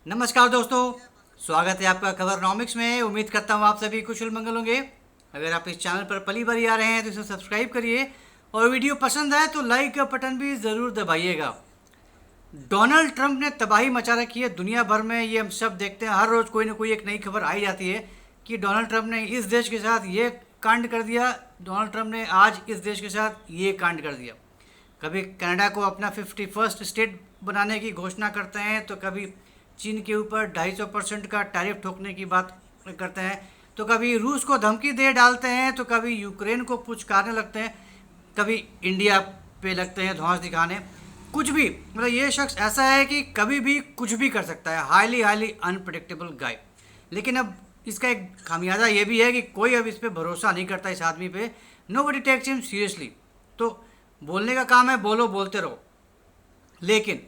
नमस्कार दोस्तों, स्वागत है आपका खबरनॉमिक्स में। उम्मीद करता हूँ आप सभी कुशल मंगल होंगे। अगर आप इस चैनल पर पहली बार आ रहे हैं तो इसे सब्सक्राइब करिए और वीडियो पसंद है तो लाइक का बटन भी ज़रूर दबाइएगा। डोनाल्ड ट्रंप ने तबाही मचा रखी है दुनिया भर में। ये हम सब देखते हैं, हर रोज़ कोई ना कोई एक नई खबर आई जाती है कि डोनाल्ड ट्रंप ने इस देश के साथ ये कांड कर दिया, डोनाल्ड ट्रंप ने आज इस देश के साथ ये कांड कर दिया। कभी कनाडा को अपना 51st स्टेट बनाने की घोषणा करते हैं, तो कभी चीन के ऊपर 250% का टैरिफ ठोकने की बात करते हैं, तो कभी रूस को धमकी दे डालते हैं, तो कभी यूक्रेन को पुचकारने लगते हैं, कभी इंडिया पे लगते हैं धौंस दिखाने। कुछ भी, मतलब ये शख्स ऐसा है कि कभी भी कुछ भी कर सकता है। हाईली हाईली अनप्रडिक्टेबल गाय। लेकिन अब इसका एक खामियाजा ये भी है कि कोई अब इस पर भरोसा नहीं करता, इस आदमी पे। Nobody takes him seriously. तो बोलने का काम है, बोलो, बोलते रहो। लेकिन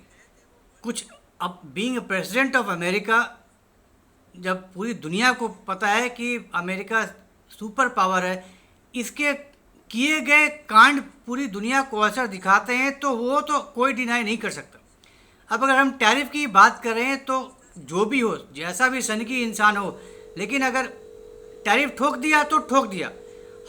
कुछ अब बीइंग प्रेसिडेंट ऑफ अमेरिका, जब पूरी दुनिया को पता है कि अमेरिका सुपर पावर है, इसके किए गए कांड पूरी दुनिया को असर दिखाते हैं, तो वो तो कोई डिनाई नहीं कर सकता। अब अगर हम टैरिफ की बात करें तो जो भी हो, जैसा भी सनकी इंसान हो, लेकिन अगर टैरिफ ठोक दिया तो ठोक दिया।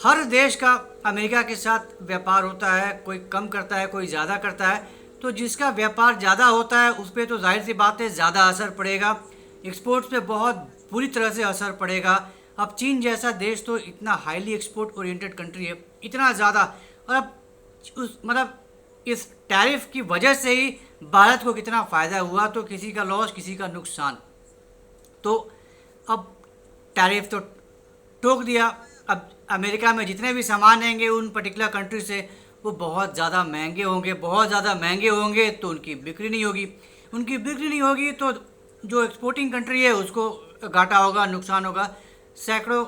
हर देश का अमेरिका के साथ व्यापार होता है, कोई कम करता है, कोई ज़्यादा करता है। तो जिसका व्यापार ज़्यादा होता है उस पर तो जाहिर सी बात है ज़्यादा असर पड़ेगा, एक्सपोर्ट्स पे बहुत बुरी तरह से असर पड़ेगा। अब चीन जैसा देश तो इतना हाईली एक्सपोर्ट ओरिएंटेड कंट्री है, इतना ज़्यादा, और अब इस टैरिफ की वजह से ही भारत को कितना फ़ायदा हुआ, तो किसी का लॉस, किसी का नुकसान। तो अब टैरिफ तो ठोक दिया। अब अमेरिका में जितने भी सामान आएंगे उन पर्टिकुलर कंट्री से, वो बहुत ज़्यादा महंगे होंगे। बहुत ज़्यादा महंगे होंगे तो उनकी बिक्री नहीं होगी, उनकी बिक्री नहीं होगी तो जो एक्सपोर्टिंग कंट्री है उसको घाटा होगा, नुकसान होगा। सैकड़ों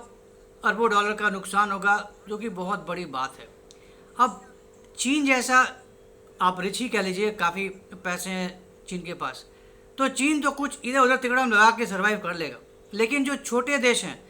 अरबों डॉलर का नुकसान होगा, जो कि बहुत बड़ी बात है। अब चीन जैसा, आप रिच ही कह लीजिए, काफ़ी पैसे हैं चीन के पास, तो चीन तो कुछ इधर उधर तिकड़म लगा के सर्वाइव कर लेगा। लेकिन जो छोटे देश हैं,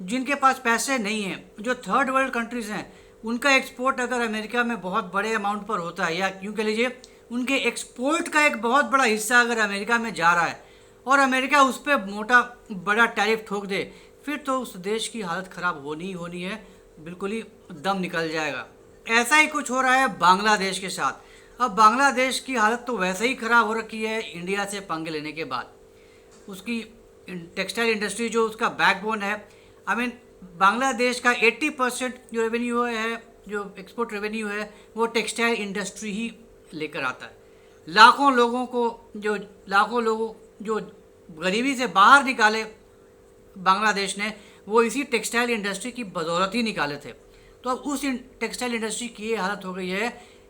जिनके पास पैसे नहीं हैं, जो थर्ड वर्ल्ड कंट्रीज़ हैं, उनका एक्सपोर्ट अगर अमेरिका में बहुत बड़े अमाउंट पर होता है, या यूँ कह लीजिए उनके एक्सपोर्ट का एक बहुत बड़ा हिस्सा अगर अमेरिका में जा रहा है और अमेरिका उस पर मोटा बड़ा टैरिफ ठोक दे, फिर तो उस देश की हालत ख़राब होनी ही होनी है, बिल्कुल ही दम निकल जाएगा। ऐसा ही कुछ हो रहा है बांग्लादेश के साथ। अब बांग्लादेश की हालत तो वैसे ही ख़राब हो रखी है इंडिया से पंगे लेने के बाद। उसकी टेक्सटाइल इंडस्ट्री जो उसका बैकबोन है, आई मीन बांग्लादेश का 80% जो रेवेन्यू है, जो एक्सपोर्ट रेवेन्यू है, वो टेक्सटाइल इंडस्ट्री ही लेकर आता है। लाखों लोगों जो गरीबी से बाहर निकाले बांग्लादेश ने, वो इसी टेक्सटाइल इंडस्ट्री की बदौलत ही निकाले थे। तो अब उस टेक्सटाइल इंडस्ट्री की ये हालत हो गई है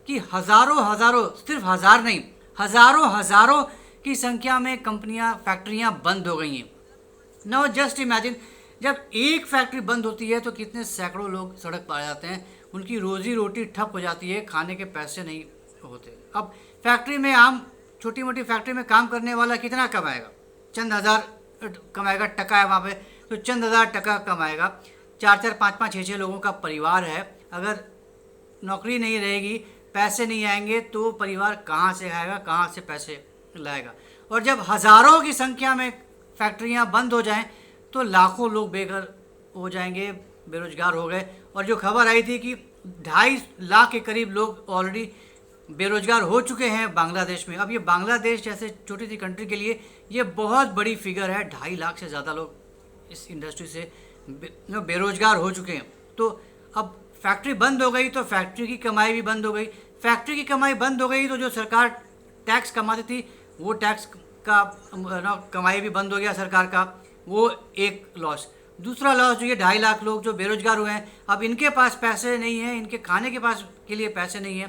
कि हज़ारों, सिर्फ हज़ार नहीं, हज़ारों की संख्या में कंपनियां, फैक्ट्रियां बंद हो गई हैं। नाउ जस्ट इमेजिन, जब एक फैक्ट्री बंद होती है तो कितने सैकड़ों लोग सड़क पर आ जाते हैं, उनकी रोजी रोटी ठप हो जाती है, खाने के पैसे नहीं होते। अब फैक्ट्री में, आम छोटी मोटी फैक्ट्री में काम करने वाला कितना कमाएगा? चंद हज़ार कमाएगा, टका है वहाँ पे, तो चंद हज़ार टका कमाएगा। 4-4, 5-5, 6-6 लोगों का परिवार है। अगर नौकरी नहीं रहेगी, पैसे नहीं आएंगे, तो परिवार कहाँ से खाएगा, कहाँ से पैसे लाएगा? और जब हज़ारों की संख्या में फैक्ट्रियाँ बंद हो जाएँ तो लाखों लोग बेघर हो जाएंगे, बेरोजगार हो गए। और जो खबर आई थी कि 2.5 लाख के करीब लोग ऑलरेडी बेरोजगार हो चुके हैं बांग्लादेश में। अब ये बांग्लादेश जैसे छोटी सी कंट्री के लिए ये बहुत बड़ी फिगर है। 2.5 लाख से ज़्यादा लोग इस इंडस्ट्री से बेरोजगार हो चुके हैं। तो अब फैक्ट्री बंद हो गई तो फैक्ट्री की कमाई भी बंद हो गई। फैक्ट्री की कमाई बंद हो गई तो जो सरकार टैक्स कमाती थी, वो टैक्स का कमाई भी बंद हो गया सरकार का, वो एक लॉस। दूसरा लॉस जो ये 2.5 लाख लोग जो बेरोजगार हुए हैं, अब इनके पास पैसे नहीं हैं, इनके खाने के पास के लिए पैसे नहीं है।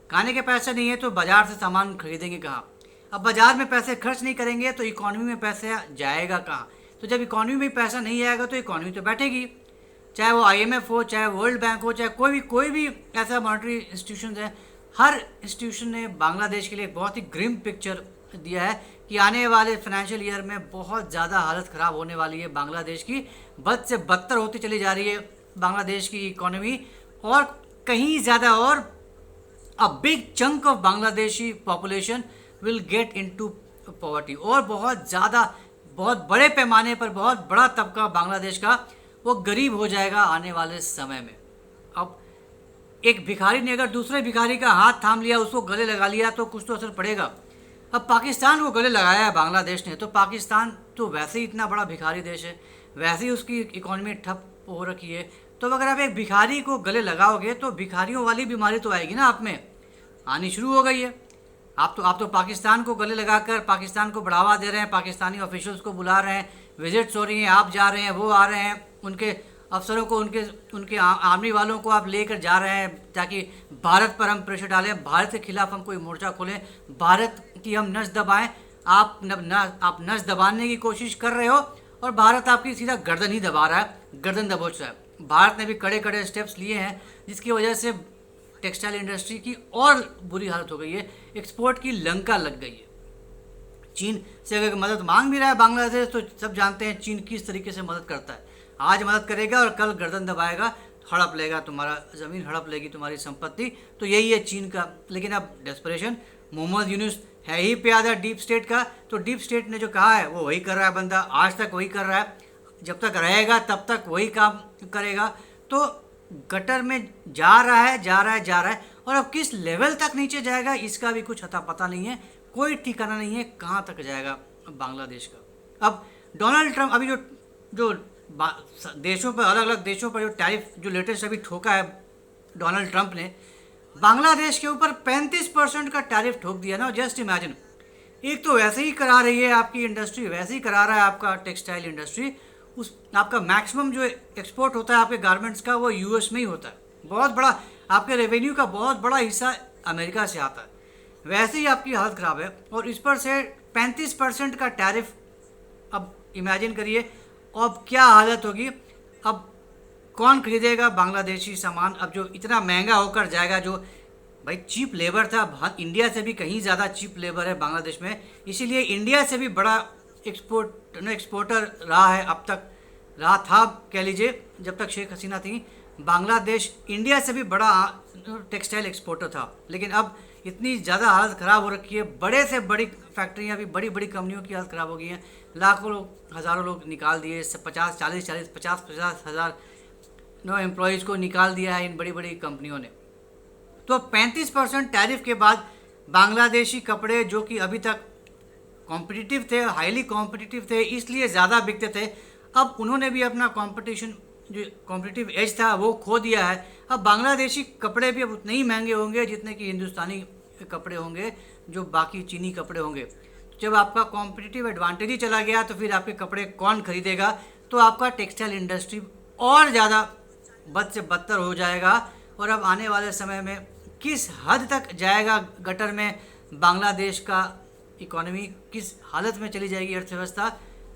खाने के पैसे नहीं है तो बाज़ार से सामान खरीदेंगे कहाँ? अब बाज़ार में पैसे खर्च नहीं करेंगे तो इकॉनमी में पैसा जाएगा कहाँ? तो जब इकॉनमी में पैसा नहीं आएगा तो इकॉनमी तो बैठेगी। चाहे वो IMF हो, चाहे वर्ल्ड बैंक हो, चाहे कोई भी ऐसा मॉनेटरी इंस्टीट्यूशन है, हर इंस्टीट्यूशन ने बांग्लादेश के लिए बहुत ही ग्रिम पिक्चर दिया है कि आने वाले फाइनेंशियल ईयर में बहुत ज़्यादा हालत ख़राब होने वाली है बांग्लादेश की। बद से बदतर होती चली जा रही है बांग्लादेश की इकोनॉमी, और कहीं ज़्यादा, और a big chunk of Bangladeshi population will get into poverty, और बहुत ज़्यादा बहुत बड़े पैमाने पर बहुत बड़ा तबका बांग्लादेश का वो गरीब हो जाएगा आने वाले समय में। अब एक भिखारी ने अगर दूसरे भिखारी का हाथ थाम लिया, उसको गले लगा लिया, तो कुछ तो असर पड़ेगा। अब पाकिस्तान को गले लगाया है बांग्लादेश ने, तो पाकिस्तान तो वैसे ही इतना बड़ा भिखारी देश है, वैसे ही उसकी इकोनॉमी ठप हो रखी है। तो अगर आप एक भिखारी को गले लगाओगे तो भिखारियों वाली बीमारी तो आएगी ना, आप में आनी शुरू हो गई है। आप तो पाकिस्तान को गले लगाकर पाकिस्तान को बढ़ावा दे रहे हैं, पाकिस्तानी ऑफिशियल्स को बुला रहे हैं, विजिट्स हो रही हैं, आप जा रहे हैं, वो आ रहे हैं, उनके अफसरों को, उनके आर्मी वालों को आप लेकर जा रहे हैं ताकि भारत पर हम प्रेशर डालें, भारत के खिलाफ हम कोई मोर्चा खोलें, भारत की हम नस दबाएं। आप नस दबाने की कोशिश कर रहे हो और भारत आपकी सीधा गर्दन ही दबा रहा है, गर्दन दबोच रहा है। भारत ने भी कड़े कड़े स्टेप्स लिए हैं जिसकी वजह से टेक्सटाइल इंडस्ट्री की और बुरी हालत हो गई है, एक्सपोर्ट की लंका लग गई है। चीन से अगर मदद मांग भी रहा है बांग्लादेश, तो सब जानते हैं चीन किस तरीके से मदद करता है। आज मदद करेगा और कल गर्दन दबाएगा, हड़प लेगा तुम्हारा ज़मीन, हड़प लेगी तुम्हारी संपत्ति। तो यही है चीन का। लेकिन अब डेस्परेशन, मोहम्मद यूनुस है ही प्यादा डीप स्टेट का, तो डीप स्टेट ने जो कहा है वो वही कर रहा है बंदा, आज तक वही कर रहा है, जब तक रहेगा तब तक वही काम करेगा। तो गटर में जा रहा है और अब किस लेवल तक नीचे जाएगा इसका भी कुछ अता पता नहीं है, कोई ठिकाना नहीं है कहाँ तक जाएगा बांग्लादेश का। अब डोनाल्ड ट्रंप अभी जो देशों पर, अलग अलग देशों पर जो टैरिफ जो लेटेस्ट अभी ठोका है डोनाल्ड ट्रंप ने, बांग्लादेश के ऊपर 35% का टैरिफ ठोक दिया ना। जस्ट इमेजिन, एक तो वैसे ही करा रही है आपकी इंडस्ट्री, वैसे ही करा रहा है आपका टेक्सटाइल इंडस्ट्री, उस आपका मैक्सिमम जो एक्सपोर्ट होता है आपके गारमेंट्स का वो यूएस में ही होता है, बहुत बड़ा आपके रेवेन्यू का बहुत बड़ा हिस्सा अमेरिका से आता है, वैसे ही आपकी हालत ख़राब है। और इस पर से 35% का टैरिफ, अब इमेजिन करिए अब क्या हालत होगी। अब कौन खरीदेगा बांग्लादेशी सामान, अब जो इतना महंगा होकर जाएगा, जो भाई चीप लेबर था, इंडिया से भी कहीं ज़्यादा चीप लेबर है बांग्लादेश में, इसीलिए इंडिया से भी बड़ा एक्सपोर्टर रहा है, अब तक रहा था कह लीजिए, जब तक शेख हसीना थी। बांग्लादेश इंडिया से भी बड़ा टेक्सटाइल एक्सपोर्टर था, लेकिन अब इतनी ज़्यादा हालत ख़राब हो रखी है, बड़े से बड़ी फैक्ट्रियाँ भी, बड़ी बड़ी कंपनियों की हालत ख़राब हो गई हैं, लाखों लोग, हज़ारों लोग निकाल दिए, 50 हज़ार एम्प्लॉयज़ को निकाल दिया है इन बड़ी बड़ी कंपनियों ने। तो 35% टैरिफ के बाद बांग्लादेशी कपड़े जो कि अभी तक कॉम्पिटिटिव थे, हाईली कॉम्पिटिटिव थे, इसलिए ज़्यादा बिकते थे, अब उन्होंने भी अपना कॉम्पिटिशन जो कॉम्पिटिटिव एज था वो खो दिया है। अब बांग्लादेशी कपड़े भी अब उतने ही महंगे होंगे जितने कि हिंदुस्तानी कपड़े होंगे, जो बाकी चीनी कपड़े होंगे। जब आपका कॉम्पिटिटिव एडवांटेज ही चला गया तो फिर आपके कपड़े कौन खरीदेगा, तो आपका टेक्सटाइल इंडस्ट्री और ज़्यादा बद से बदतर हो जाएगा। और अब आने वाले समय में किस हद तक जाएगा गटर में बांग्लादेश का इकोनॉमी, किस हालत में चली जाएगी अर्थव्यवस्था,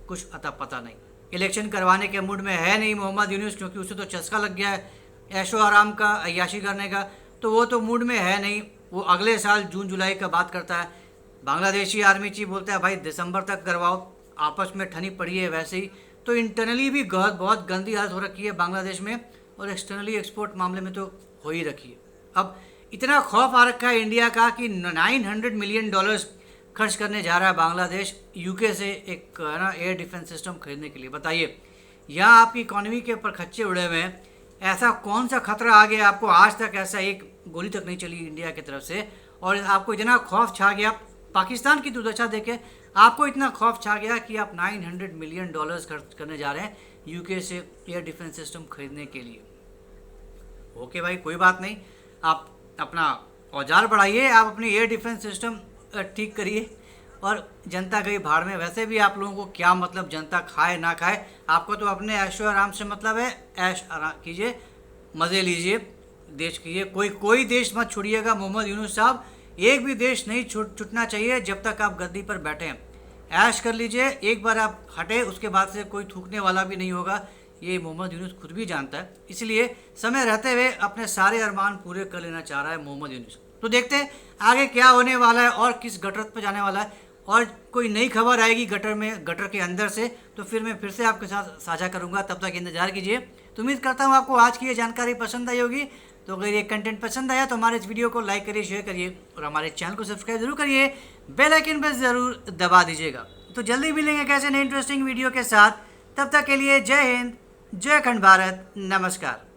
कुछ अता पता नहीं। इलेक्शन करवाने के मूड में है नहीं मोहम्मद यूनुस, क्योंकि उसे तो चस्का लग गया है ऐशो आराम का, अय्याशी करने का, तो वो तो मूड में है नहीं। वो अगले साल जून जुलाई का बात करता है। बांग्लादेशी आर्मी चीफ बोलता है भाई दिसंबर तक करवाओ, आपस में ठनी पड़ी है वैसे ही। तो इंटरनली भी बहुत गंदी हालत हो रखी है बांग्लादेश में, और एक्सटर्नली एक्सपोर्ट मामले में तो हो ही रखी है। अब इतना खौफ आ रखा है इंडिया का कि $900 मिलियन खर्च करने जा रहा है बांग्लादेश यूके से एक एयर डिफेंस सिस्टम खरीदने के लिए। बताइए, यहाँ आपकी इकोनॉमी के ऊपर खच्चे उड़े हुए हैं, ऐसा कौन सा खतरा आ गया आपको? आज तक ऐसा एक गोली तक नहीं चली इंडिया की तरफ से, और आपको इतना खौफ छा गया, पाकिस्तान की दुर्दशा देखे आपको इतना खौफ छा गया कि आप $900 मिलियन खर्च करने जा रहे हैं यूके से एयर डिफेंस सिस्टम खरीदने के लिए। ओके भाई, कोई बात नहीं, आप अपना औजार बढ़ाइए, आप अपनी एयर डिफेंस सिस्टम ठीक करिए, और जनता गई भाड़ में। वैसे भी आप लोगों को क्या मतलब जनता खाए ना खाए, आपको तो अपने ऐशो आराम से मतलब है, ऐश आराम कीजिए, मज़े लीजिए, देश कीजिए, कोई देश मत छोड़िएगा मोहम्मद यूनुस साहब, एक भी देश नहीं छूटना चाहिए जब तक आप गद्दी पर बैठे हैं। ऐश कर लीजिए, एक बार आप हटे उसके बाद से कोई थूकने वाला भी नहीं होगा, ये मोहम्मद यूनुस खुद भी जानता है। इसलिए समय रहते हुए अपने सारे अरमान पूरे कर लेना चाह रहा है मोहम्मद यूनुस। तो देखते हैं आगे क्या होने वाला है और किस गटर पर जाने वाला है, और कोई नई खबर आएगी गटर के अंदर से तो फिर मैं फिर से आपके साथ साझा करूंगा। तब तक इंतजार कीजिए। तो उम्मीद करता हूँ आपको आज की ये जानकारी पसंद आई होगी। तो अगर ये कंटेंट पसंद आया तो हमारे इस वीडियो को लाइक करिए, शेयर करिए, और हमारे चैनल को सब्सक्राइब जरूर करिए, बेल आइकन पर ज़रूर दबा दीजिएगा। तो जल्दी मिलेंगे कैसे नई इंटरेस्टिंग वीडियो के साथ। तब तक के लिए जय हिंद, जय खंड भारत, नमस्कार।